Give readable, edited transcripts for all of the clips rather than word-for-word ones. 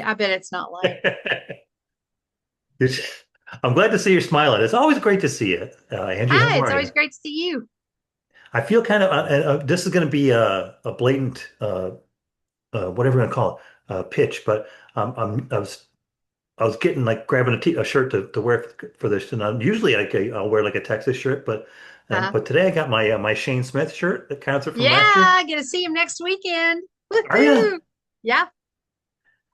I bet it's not lame. It's- I'm glad to see you're smiling. It's always great to see you. Angie, how Hi, it's are always you? great to see you. I feel kind of, this is going to be a blatant, whatever we're going to call it, pitch, but I was getting like grabbing a shirt to wear for this. And usually I'll wear like a Texas shirt, Uh, but today I got my Shane Smith shirt, the concert from yeah, last year. I get to see him next weekend. Are you? Woohoo! Yeah,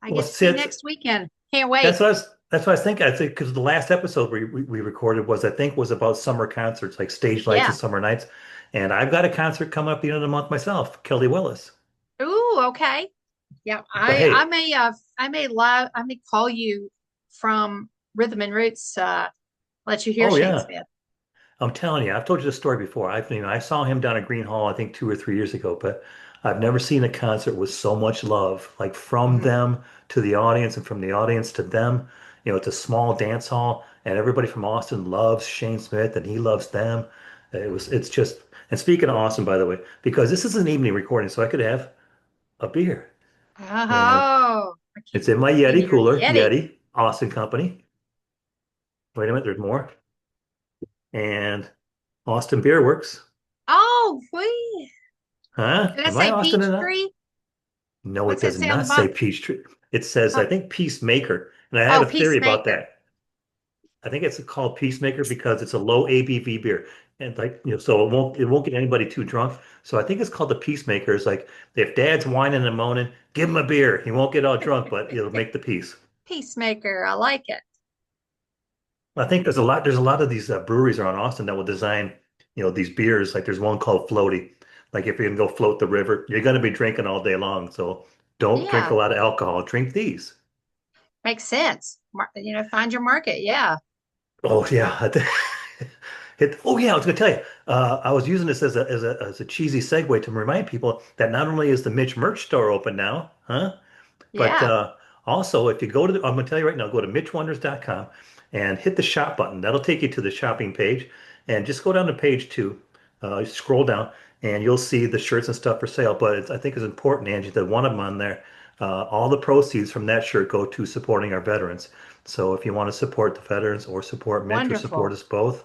I Well, get to see, see him next weekend. Can't wait. that's what I was thinking. I think because the last episode we recorded was, I think, was about summer concerts, like stage lights and Yeah. summer nights. And I've got a concert coming up at the end of the month myself, Kelly Willis. Ooh, okay. Yeah, But I hey, may I may call you from Rhythm and Roots, let you hear oh Shane yeah, Smith. I'm telling you, I've told you the story before. I saw him down at Green Hall, I think 2 or 3 years ago, but I've never seen a concert with so much love, like from Mhm. them to the audience and from the audience to them. It's a small dance hall, and everybody from Austin loves Shane Smith, and he loves them. It's just, and speaking of Austin, by the way, because this is an evening recording, so I could have a beer, and Oh, I keep it's in my seeing Yeti your cooler, Yeti. Yeti, Austin Company. Wait a minute, there's more, and Austin Beer Works. Oh, wee. Huh? Did I Am I say Austin peach enough? tree? No, it What's it does say on the not say bottom? Peachtree. It says, I Oh, think, Peacemaker. And I have oh, a theory about Peacemaker. that. I think it's called Peacemaker because it's a low ABV beer. And like, so it won't get anybody too drunk. So I think it's called the Peacemaker. It's like if dad's whining and moaning, give him a beer. He won't get all drunk, but it'll make the peace. Peacemaker. I like it. I think there's a lot of these breweries around Austin that will design, these beers. Like there's one called Floaty. Like if you're gonna go float the river, you're gonna be drinking all day long. So don't drink a Yeah, lot of alcohol. Drink these. makes sense. Find your market. Yeah. Oh yeah. Oh yeah, I was gonna tell you. I was using this as a cheesy segue to remind people that not only is the Mitch merch store open now, huh? But Yeah. also, if you go to I'm going to tell you right now, go to mitchwonders.com and hit the shop button. That'll take you to the shopping page. And just go down to page two, scroll down, and you'll see the shirts and stuff for sale. But I think it's important, Angie, that one of them on there, all the proceeds from that shirt go to supporting our veterans. So if you want to support the veterans or support Mitch or support Wonderful. us both,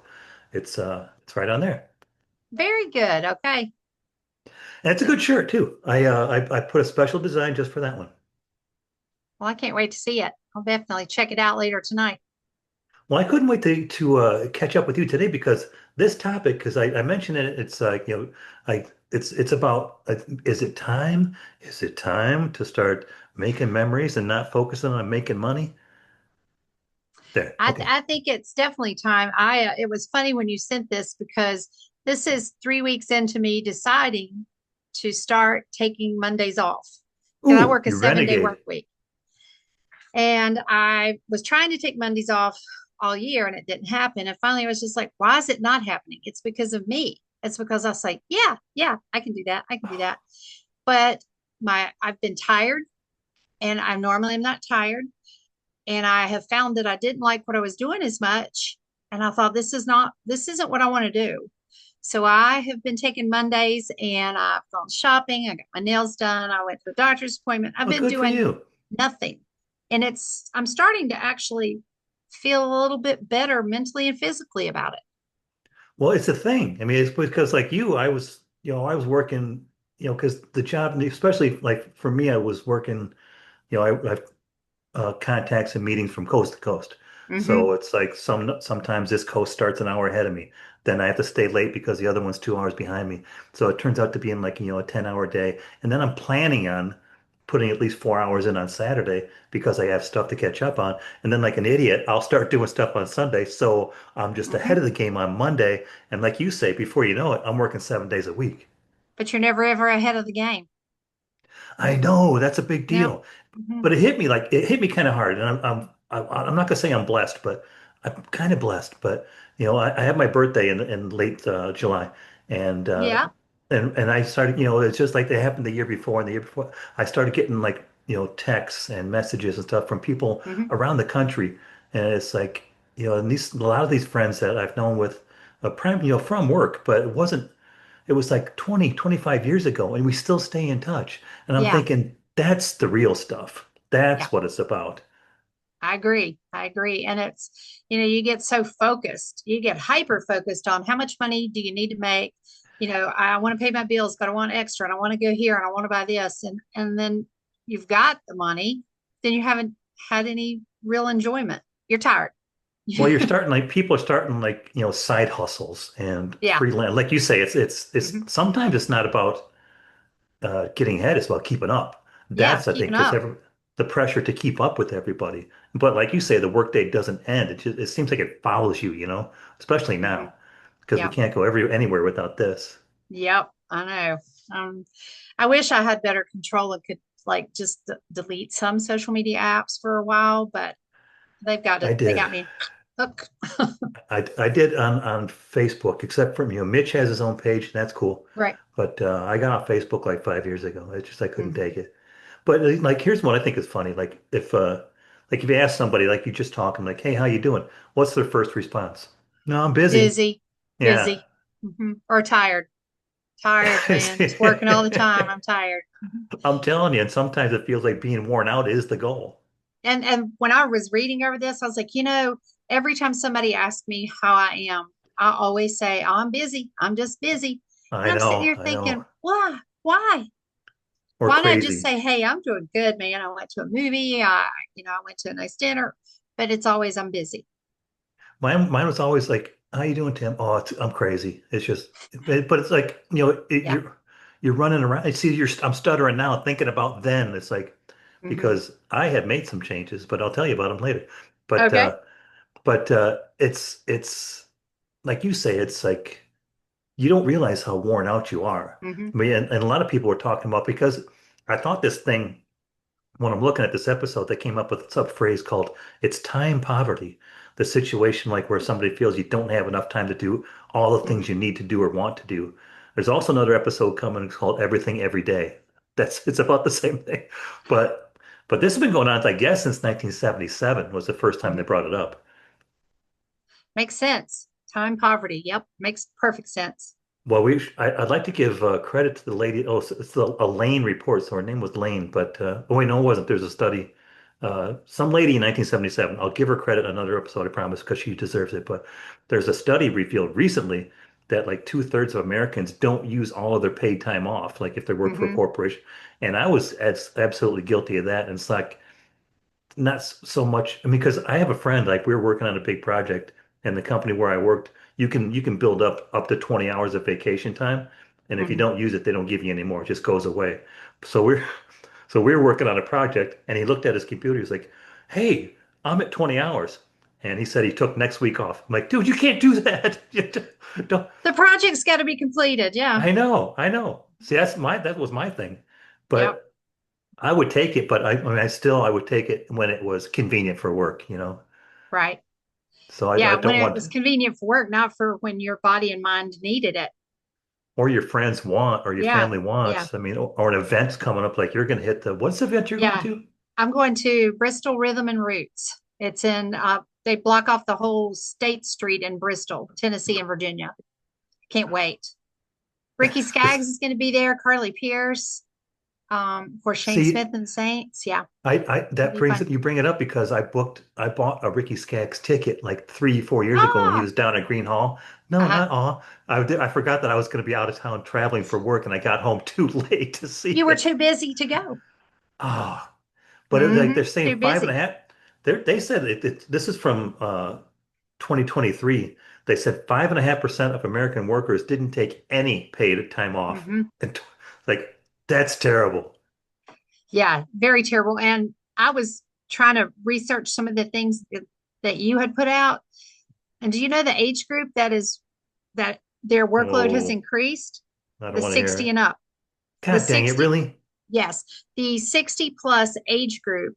it's right on there. Very good. Okay. And it's a good shirt too. I put a special design just for that one. Well, I can't wait to see it. I'll definitely check it out later tonight. Well, I couldn't wait to catch up with you today because this topic, because I mentioned it, it's like, it's about, is it time? Is it time to start making memories and not focusing on making money? There. Okay. I think it's definitely time. It was funny when you sent this because this is 3 weeks into me deciding to start taking Mondays off because I Ooh, work a you 7 day renegade. work week. And I was trying to take Mondays off all year and it didn't happen. And finally, I was just like, why is it not happening? It's because of me. It's because I was like, yeah, I can do that. I can do that. But I've been tired and I normally am not tired. And I have found that I didn't like what I was doing as much. And I thought, this isn't what I want to do. So I have been taking Mondays and I've gone shopping. I got my nails done. I went to a doctor's appointment. I've Well, been good for doing you. nothing. And I'm starting to actually feel a little bit better mentally and physically about it. Well, it's a thing. I mean, it's because like you, I was working, because the job, especially like for me, I was working, I've contacts and meetings from coast to coast. Hmm. So it's like sometimes this coast starts an hour ahead of me. Then I have to stay late because the other one's 2 hours behind me. So it turns out to be in like, a 10-hour day. And then I'm planning on putting at least 4 hours in on Saturday because I have stuff to catch up on. And then like an idiot, I'll start doing stuff on Sunday. So I'm just ahead Hmm. of the game on Monday. And like you say, before you know it, I'm working 7 days a week. But you're never ever ahead of the game. I know that's a big No. deal. Hmm. But it hit me kind of hard, and I'm not gonna say I'm blessed, but I'm kind of blessed. But I had my birthday in late July, and uh, Yeah. and I started, it's just like they happened the year before and the year before. I started getting like texts and messages and stuff from people Hmm. around the country, and it's like and a lot of these friends that I've known with from work, but it was like 20, 25 years ago, and we still stay in touch. And I'm Yeah. thinking that's the real stuff. Yeah, That's what it's about. I agree. I agree. And it's, you get so focused, you get hyper focused on how much money do you need to make? I want to pay my bills, but I want extra and I want to go here and I want to buy this. And then you've got the money, then you haven't had any real enjoyment. You're tired. Well, you're starting like people are starting like, side hustles and Yeah. freelance. Like you say, it's Hmm. sometimes it's not about getting ahead, it's about keeping up. Yeah. That's I Keeping think just up. the pressure to keep up with everybody. But like you say, the workday doesn't end. It seems like it follows you, especially Hmm. now because we Yeah. can't go anywhere without this. Yep. I know. I wish I had better control and could like just delete some social media apps for a while, but I they did. got me hooked. I did on Facebook, except for Mitch has his own page, and that's cool. Right. But I got off Facebook like 5 years ago. It's just I couldn't Hmm. take it. But like, here's what I think is funny. Like if you ask somebody, like you just talking, like, "Hey, how you doing?" What's their first response? No, I'm busy. Busy, Yeah. busy, or tired. Tired, man. Just working all the time. I'm tired. Mhm. I'm telling you, and sometimes it feels like being worn out is the goal. And when I was reading over this, I was like, every time somebody asks me how I am, I always say, oh, I'm busy. I'm just busy. And I'm sitting here I thinking, know. why? Why? Or Why not just crazy. say, hey, I'm doing good, man. I went to a movie. I went to a nice dinner, but it's always I'm busy. Mine was always like, "How you doing, Tim?" Oh, I'm crazy. It's just, but it's like, Yeah. you're running around. I see I'm stuttering now, thinking about then. It's like Hmm. because I have made some changes, but I'll tell you about them later. But Okay. it's like you say, it's like you don't realize how worn out you are. Hmm. I mean, and a lot of people were talking about because I thought this thing when I'm looking at this episode, they came up with a sub phrase called "it's time poverty," the situation like where somebody feels you don't have enough time to do all the things Hmm. you need to do or want to do. There's also another episode coming called "Everything Every Day." It's about the same thing, but this has been going on, I guess, since 1977 was the first time they Hmm. brought it up. Makes sense. Time poverty. Yep. Makes perfect sense. Well, I'd like to give credit to the lady. Oh, it's a Lane report. So her name was Lane, but oh wait, no, it wasn't. There's a study. Some lady in 1977. I'll give her credit another episode, I promise, because she deserves it. But there's a study revealed recently that like 2/3 of Americans don't use all of their paid time off, like if they work for a Hmm. corporation. And I was absolutely guilty of that. And it's like not so much. I mean, because I have a friend, like we were working on a big project, and the company where I worked, you can build up to 20 hours of vacation time, and if you Hmm. don't use it, they don't give you any more. It just goes away. So we're so we were working on a project, and he looked at his computer. He's like, "Hey, I'm at 20 hours," and he said he took next week off. I'm like, "Dude, you can't do that. You don't." The project's got to be completed. Yeah. I know, I know. See, that was my thing, Yep. but I would take it. But I mean, I would take it when it was convenient for work. Right. So I Yeah. When don't it want, was convenient for work, not for when your body and mind needed it. or your friends want, or your Yeah. family Yeah. wants. I mean, or an event's coming up, like you're going to hit what's the event you're going Yeah. to? I'm going to Bristol Rhythm and Roots. It's they block off the whole state street in Bristol, Tennessee, and Virginia. Can't wait. Ricky Skaggs is going to be there, Carly Pierce, of course, Shane Smith See, and the Saints. Yeah. that It'll be brings fun. it. You bring it up because I bought a Ricky Skaggs ticket like 3, 4 years ago when he Ah, was down at Green Hall. No, uh-huh. not all. I forgot that I was going to be out of town traveling for work, and I got home too late to see You were it. too busy to go. Ah, but like Hmm. they're saying Too five and a busy. half. They said this is from 2023. They said 5.5% of American workers didn't take any paid time off. Hmm. And like that's terrible. Yeah, very terrible. And I was trying to research some of the things that you had put out. And do you know the age group that their workload has Oh, increased? I don't The want to hear 60 it. and up. The God dang it, 60, really? yes, the 60 plus age group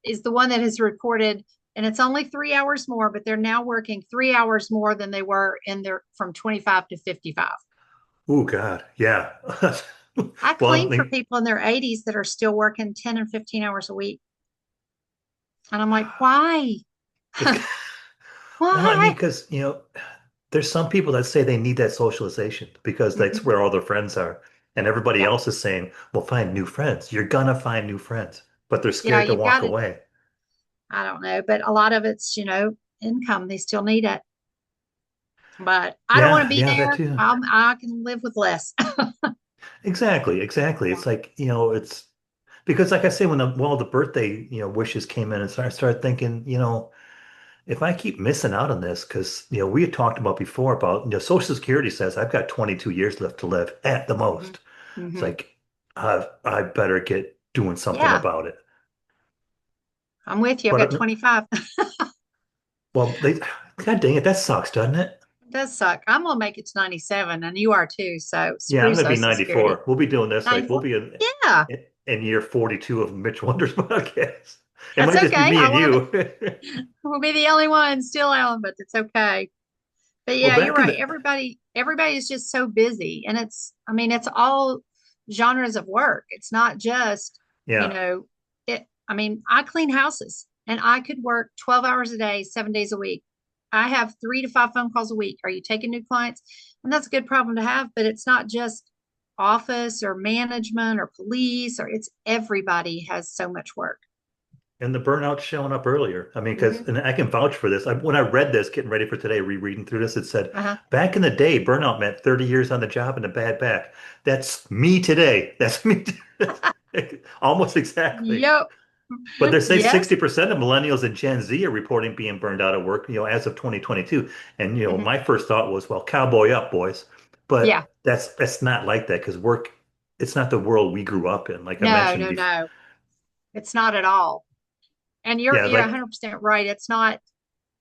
is the one that has reported, and it's only 3 hours more, but they're now working 3 hours more than they were in their from 25 to 55. Oh God, yeah. I Well, clean for people in their 80s that are still working 10 and 15 hours a week. And I'm like, why? it's well, I mean, Why? because there's some people that say they need that socialization because that's Hmm. where all their friends are, and everybody Yeah. else is saying, "Well, find new friends. You're gonna find new friends." but they're Yeah, scared to you've walk got it. away. I don't know, but a lot of it's, income. They still need it. But I don't want to Yeah, be yeah, that there. too. I can live with less. Exactly, exactly. Yeah. It's like, it's because like I say, when the birthday, wishes came in, and so I started thinking, if I keep missing out on this, because, we had talked about before about, Social Security says I've got 22 years left to live at the Hmm. most. It's Hmm. like, I better get doing something Yeah, about it. I'm with you. I've got But, 25. well, God dang it, that sucks, doesn't it? It does suck. I'm gonna make it to 97, and you are too. So Yeah, I'm screw gonna be Social Security. 94. We'll be doing this like we'll 94. be Yeah, in year 42 of Mitch Wonders podcast. It that's might just be okay. me I and love it. you. We'll be the only one still on, but it's okay. But Well, yeah, you're back in right. the Everybody is just so busy, and I mean, it's all genres of work. It's not just, you yeah. know, I mean, I clean houses, and I could work 12 hours a day, 7 days a week. I have 3 to 5 phone calls a week. Are you taking new clients? And that's a good problem to have, but it's not just office or management or police, or it's everybody has so much work. And the burnout's showing up earlier. I mean, because, Hmm. and I can vouch for this. When I read this, getting ready for today, rereading through this, it said, Uh-huh. back in the day, burnout meant 30 years on the job and a bad back. That's me today. That's me. Almost exactly. Yep. But they say Yep. 60% of millennials and Gen Z are reporting being burned out at work, as of 2022. And, Hmm. my first thought was, well, cowboy up, boys. Yeah. But that's not like that because work, it's not the world we grew up in. Like I No, mentioned no, before. no. It's not at all. And you're Yeah, you're like, 100% right. It's not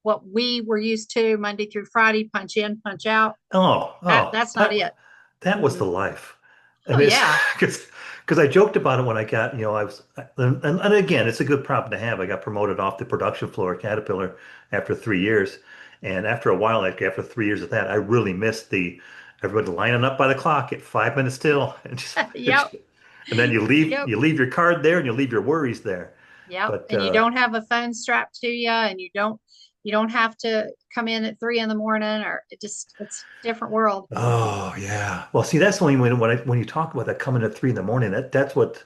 what we were used to Monday through Friday, punch in, punch out. oh, oh, That's not it. that was the Mm-mm. life. I Oh mean, it's yeah. because I joked about it when I got, I was, and again, it's a good problem to have. I got promoted off the production floor at Caterpillar after 3 years. And after a while, like after 3 years of that, I really missed everybody lining up by the clock at 5 minutes till, and Yep. and then Yep. you leave your card there and you leave your worries there. Yep. But, And you don't have a phone strapped to you, and you don't have to come in at 3 in the morning, or it's a different world. oh yeah. Well, see, that's only when you talk about that coming at 3 in the morning, that's what.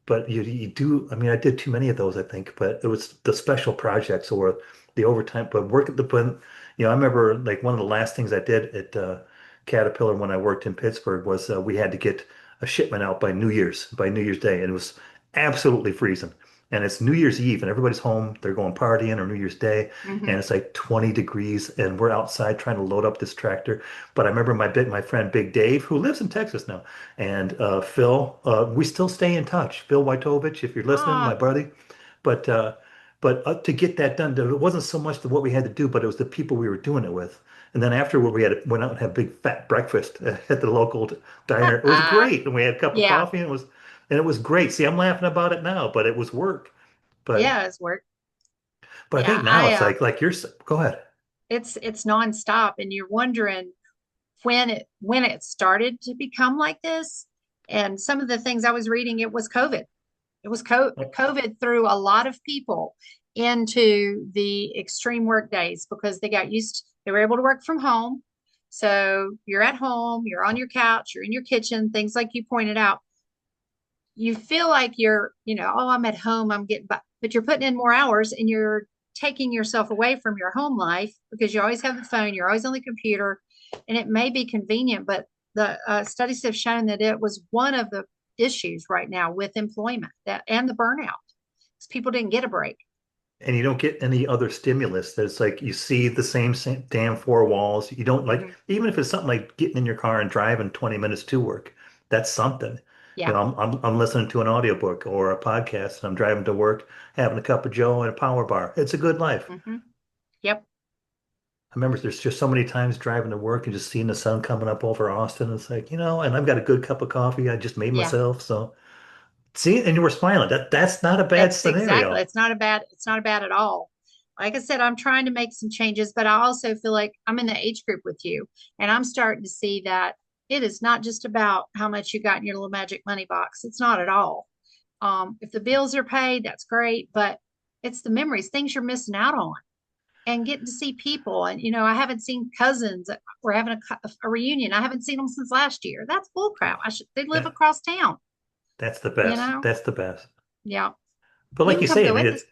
But you do, I mean, I did too many of those, I think, but it was the special projects or the overtime. But work at I remember like one of the last things I did at Caterpillar when I worked in Pittsburgh was we had to get a shipment out by New Year's Day, and it was absolutely freezing. And it's New Year's Eve, and everybody's home. They're going partying or New Year's Day, and Hmm. it's like 20 degrees, and we're outside trying to load up this tractor. But I remember my friend Big Dave, who lives in Texas now, and Phil, we still stay in touch. Phil Wojtovich, if you're listening, my Ah, buddy. But to get that done, it wasn't so much what we had to do, but it was the people we were doing it with. And then afterward, went out and had a big fat breakfast at the local diner. It was great, and we had a cup of yeah. coffee, and it was great. See, I'm laughing about it now, but it was work. But Yeah, it's work. I Yeah, think now it's like you're. Go ahead. it's nonstop, and you're wondering when it started to become like this. And some of the things I was reading, it was COVID. It was COVID threw a lot of people into the extreme work days because they were able to work from home. So you're at home, you're on your couch, you're in your kitchen, things like you pointed out. You feel like oh, I'm at home, I'm getting by, but you're putting in more hours, and you're taking yourself away from your home life because you always have the phone, you're always on the computer, and it may be convenient, but the studies have shown that it was one of the issues right now with employment that and the burnout. People didn't get a break. And you don't get any other stimulus. That's like you see the same damn four walls. You don't like, Hmm. even if it's something like getting in your car and driving 20 minutes to work, that's something. Yeah. I'm listening to an audiobook or a podcast and I'm driving to work, having a cup of Joe and a power bar. It's a good life. Hmm. Yep. I remember there's just so many times driving to work and just seeing the sun coming up over Austin. It's like, and I've got a good cup of coffee I just made Yeah. myself. So see, and you were smiling. That's not a bad It's exactly. scenario. It's not a bad at all. Like I said, I'm trying to make some changes, but I also feel like I'm in the age group with you, and I'm starting to see that it is not just about how much you got in your little magic money box. It's not at all. If the bills are paid, that's great, but it's the memories, things you're missing out on, and getting to see people. And I haven't seen cousins. We're having a reunion. I haven't seen them since last year. That's bull crap. They live That across town. that's the You best. know? That's the best. Yeah. But You like can you come say, I go mean, with us.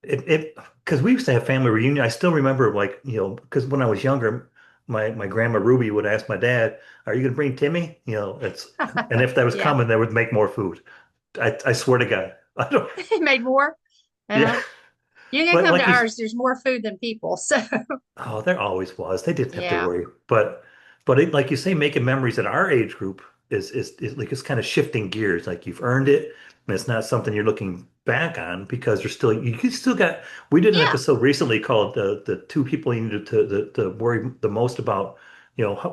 because we used to have family reunion. I still remember, like, because when I was younger, my grandma Ruby would ask my dad, "Are you going to bring Timmy?" And if that was Yeah. coming, they would make more food. I swear to God, I don't. They made more. Yeah, Well, you can but come to like you, ours. There's more food than people. So, oh, there always was. They didn't have to yeah. worry. Like you say, making memories at our age group is like it's kind of shifting gears. Like you've earned it, and it's not something you're looking back on because you're still you still got. We did an Yeah. episode recently called the two people you need to worry the most about.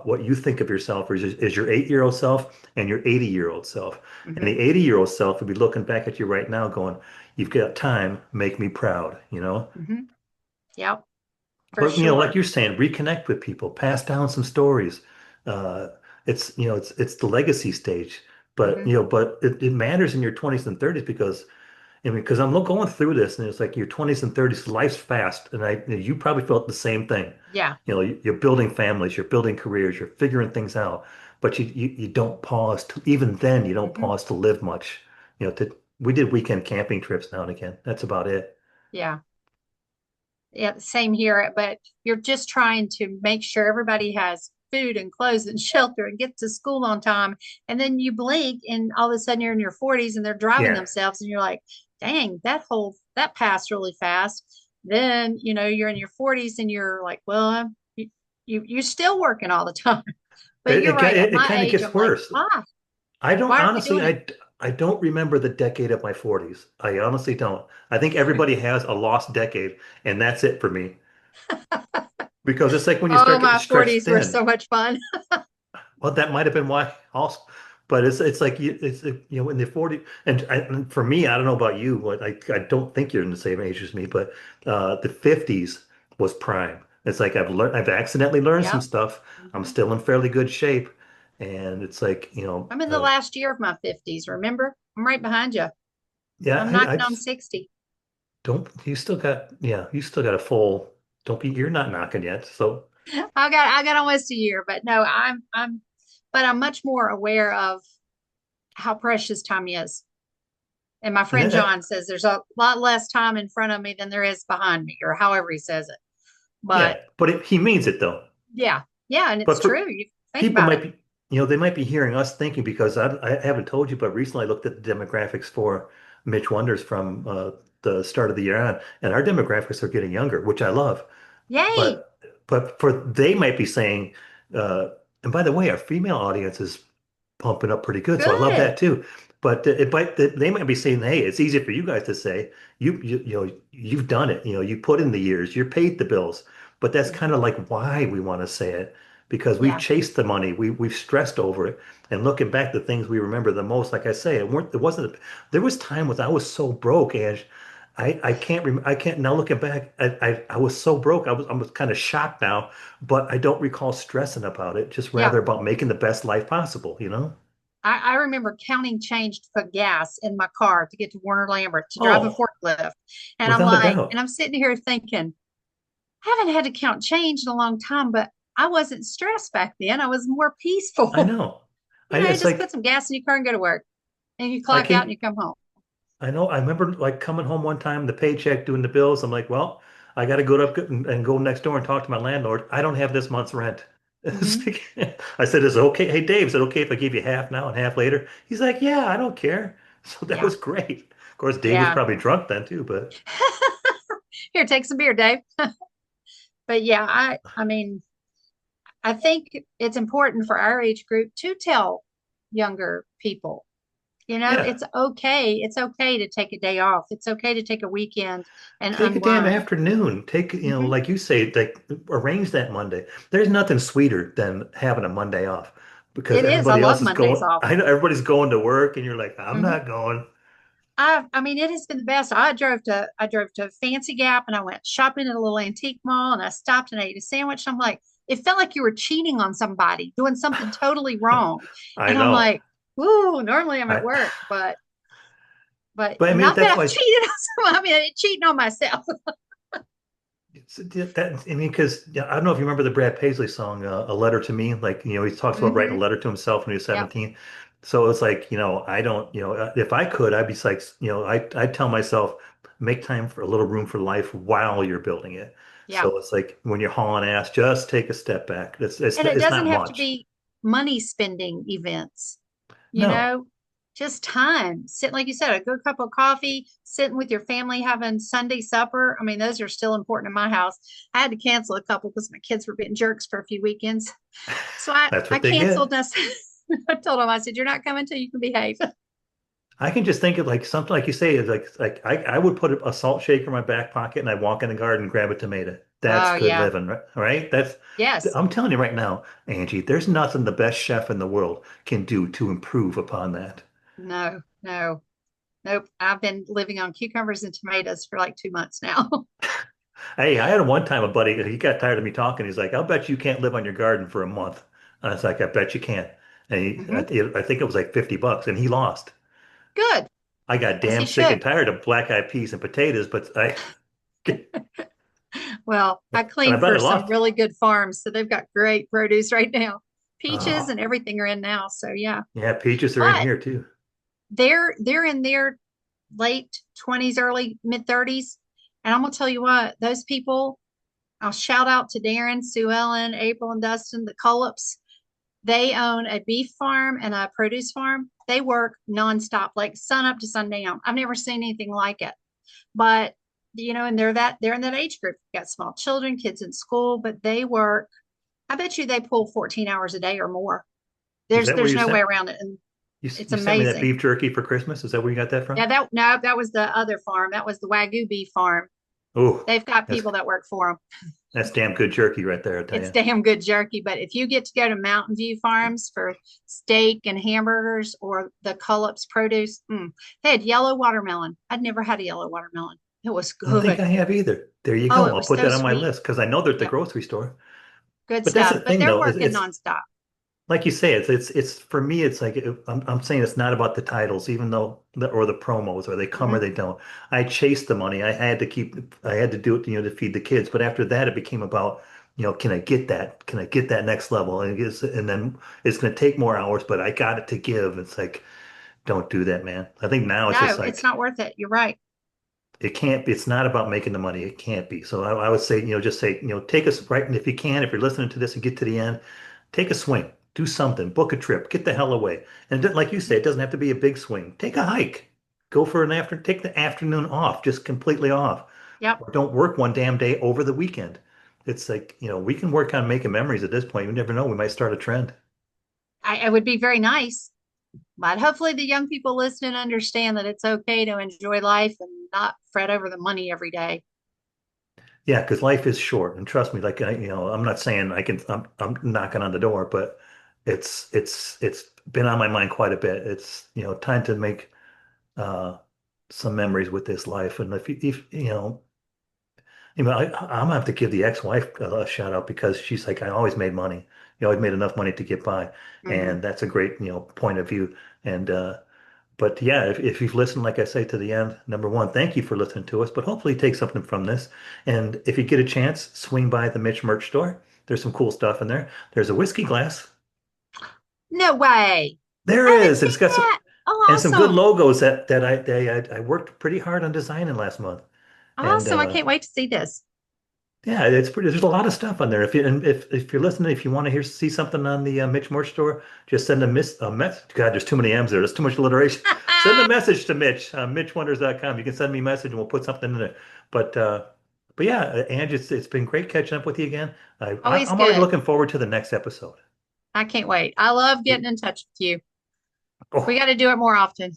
What you think of yourself is your 8-year-old self and your 80-year-old self. And Hmm. the 80-year-old self would be looking back at you right now, going, "You've got time. Make me proud." Hmm. Yep. For But like sure. you're saying, reconnect with people, pass down some stories. Uh, it's the legacy stage, but Hmm. it matters in your 20s and 30s because I mean, because going through this, and it's like your 20s and 30s, life's fast, and you probably felt the same thing. Yeah. You're building families, you're building careers, you're figuring things out, but you don't pause to even then you don't Hmm. pause to live much. We did weekend camping trips now and again. That's about it. Yeah. Yeah. Same here. But you're just trying to make sure everybody has food and clothes and shelter and gets to school on time. And then you blink and all of a sudden you're in your 40s and they're driving Yeah. themselves and you're like, dang, that passed really fast. Then, you're in your 40s and you're like, well, you're still working all the time. But It you're it, right. At it, it my kind of age, gets I'm like, worse. why? I don't Why are we honestly, doing it? I don't remember the decade of my 40s. I honestly don't. I think everybody has a lost decade, and that's it for me. Because it's like when you Oh, start getting my stretched 40s were thin. so much fun. Well, that might have been why also. But it's like in the 40 and for me, I don't know about you, but I don't think you're in the same age as me, but the 50s was prime. It's like I've accidentally learned some Yep. stuff. I'm Hmm. still in fairly good shape, and it's like, I'm in the last year of my 50s, remember? I'm right behind you. yeah, I'm I knocking on just 60. don't. You still got a full. Don't be. You're not knocking yet. So I got almost a year, but no, but I'm much more aware of how precious time is. And my and friend John says there's a lot less time in front of me than there is behind me, or however he says it. yeah, But but he means it though. yeah, yeah, and it's But for true. You think people about it. might be, they might be hearing us thinking because I haven't told you, but recently I looked at the demographics for Mitch Wonders from the start of the year on, and our demographics are getting younger, which I love. Yay, But for they might be saying, uh, and by the way, our female audience is pumping up pretty good, so I love good. that too. But they might be saying, hey, it's easy for you guys to say you've done it. You put in the years, you paid the bills. But that's kind Hmm. of like why we want to say it because we've Yeah, chased the money, we've stressed over it, and looking back, the things we remember the most, like I say, it wasn't. There was time when I was so broke, Ange. I can't now looking back. I was so broke. I was kind of shocked now, but I don't recall stressing about it. Just yeah. rather about making the best life possible. I remember counting change to put gas in my car to get to Warner Lambert to drive a Oh, forklift. And I'm without a like, and doubt. I'm sitting here thinking, I haven't had to count change in a long time, but I wasn't stressed back then. I was more I peaceful. know. You It's just put like some gas in your car and go to work. And you I clock out and came. you come home. I know. I remember like coming home one time, the paycheck, doing the bills. I'm like, well, I got to go up and go next door and talk to my landlord. I don't have this month's rent. It's Hmm. like- I said, is it okay? Hey, Dave, is it okay if I give you half now and half later? He's like, yeah, I don't care. So that Yeah. was great. Of course, Dave was Yeah. probably drunk then too, but Here, take some beer, Dave. But yeah, I mean, I think it's important for our age group to tell younger people, yeah. it's okay. It's okay to take a day off. It's okay to take a weekend and Take a damn unwind. afternoon. Take, Hmm. like you say, like arrange that Monday. There's nothing sweeter than having a Monday off because It is. I everybody else love is Mondays going. off. I know everybody's going to work, and you're like, I'm Hmm. not going. I mean, it has been the best. I drove to Fancy Gap and I went shopping at a little antique mall and I stopped and I ate a sandwich. I'm like, it felt like you were cheating on somebody, doing something totally wrong. I And I'm know. like, ooh, normally I'm at I, work, but but I mean, not that that's I've why cheated on someone. I mean, cheating on myself. I mean, because I don't know if you remember the Brad Paisley song, "A Letter to Me." Like, he talks about writing a Hmm. letter to himself when he was Yep. 17. So it's like, I don't, if I could, I'd be like, I'd tell myself, make time for a little room for life while you're building it. Yeah. So it's like when you're hauling ass, just take a step back. And it It's doesn't not have to much. be money spending events, you No. know, just time. Sitting, like you said, a good cup of coffee, sitting with your family, having Sunday supper. I mean, those are still important in my house. I had to cancel a couple because my kids were being jerks for a few weekends. So That's I what they canceled get. this. I told them, I said, you're not coming till you can behave. I can just think of like something like you say, is like I would put a salt shaker in my back pocket and I'd walk in the garden and grab a tomato. That's Oh, good yeah. living, right? Right? Yes. I'm telling you right now, Angie, there's nothing the best chef in the world can do to improve upon that. No, no, nope. I've been living on cucumbers and tomatoes for like 2 months now. Hey, I had one time a buddy, he got tired of me talking. He's like, I'll bet you can't live on your garden for a month. And I was like, I bet you can. And Hmm. I think it was like $50 and he lost. Good, I got as he damn sick and should. tired of black eyed peas and potatoes, but and Well, I I cleaned bet I for some lost. really good farms, so they've got great produce right now. Peaches Oh, and everything are in now, so yeah. yeah, peaches are in But here too. they're in their late 20s, early mid 30s, and I'm gonna tell you what, those people. I'll shout out to Darren, Sue Ellen, April, and Dustin, the Cullops. They own a beef farm and a produce farm. They work nonstop, like sun up to sundown. I've never seen anything like it. But and they're in that age group. Got small children, kids in school, but they work. I bet you they pull 14 hours a day or more. Is There's that where there's you no way sent around it, and it's you sent me that amazing. beef jerky for Christmas? Is that where you got that from? Yeah, that no, that was the other farm. That was the Wagyu beef farm. Oh, They've got that's people that work for them. that's damn good jerky right there, I tell It's you. damn good jerky. But if you get to go to Mountain View Farms for steak and hamburgers or the Cullops produce, they had yellow watermelon. I'd never had a yellow watermelon. It was I don't think good. I have either. There you Oh, go. it I'll was put so that on my sweet. list because I know they're at the Yep, grocery store. good But that's stuff. the But thing, they're though. working It's nonstop. like you say. It's for me. It's like I'm saying it's not about the titles, even though or the promos, or they come or Hmm. they don't. I chased the money. I had to do it, to feed the kids. But after that, it became about, can I get that? Can I get that next level? And then it's going to take more hours, but I got it to give. It's like, don't do that, man. I think now it's just No, it's like not worth it. You're right. it can't be. It's not about making the money. It can't be. So I would say, just say, take us right. And if you can, if you're listening to this and get to the end, take a swing, do something, book a trip, get the hell away. And like you say, it doesn't have to be a big swing. Take a hike, go for take the afternoon off, just completely off. Yep. Or don't work one damn day over the weekend. It's like, we can work on making memories at this point. You never know. We might start a trend. It would be very nice. But hopefully the young people listening understand that it's okay to enjoy life and not fret over the money every day. Yeah, because life is short, and trust me, like I'm not saying I'm knocking on the door, but it's been on my mind quite a bit. It's time to make uh some memories with this life, and if I'm gonna have to give the ex-wife a shout out because she's like, I always made money, you always made enough money to get by, Hmm. and that's a great point of view, and but yeah, if you've listened, like I say, to the end, number one, thank you for listening to us. But hopefully, take something from this. And if you get a chance, swing by the Mitch merch store. There's some cool stuff in there. There's a whiskey glass. No way. There I haven't is, and seen it's got that. Oh, some good awesome. logos that I worked pretty hard on designing last month. And Awesome. I can't wait to see this. yeah, it's pretty. There's a lot of stuff on there. If you're listening, if you want to see something on the Mitch Moore store, just send a message. God, there's too many M's there. There's too much alliteration. Send a message to Mitch, MitchWonders.com. You can send me a message and we'll put something in there. But uh, but yeah, Ange, it's been great catching up with you again. Always I'm already good. looking forward to the next episode. I can't wait. I love getting in touch with you. We Oh, got to do it more often.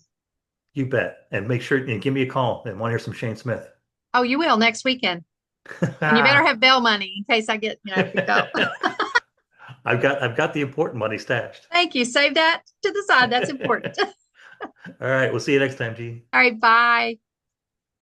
you bet. And make sure and give me a call and want to hear some Shane Smith. Oh, you will next weekend. And you better have bail money in case I get, kicked out. I've got the important money stashed. Thank you. Save that to the side. That's important. All right, we'll see you next time, Gene. All right. Bye.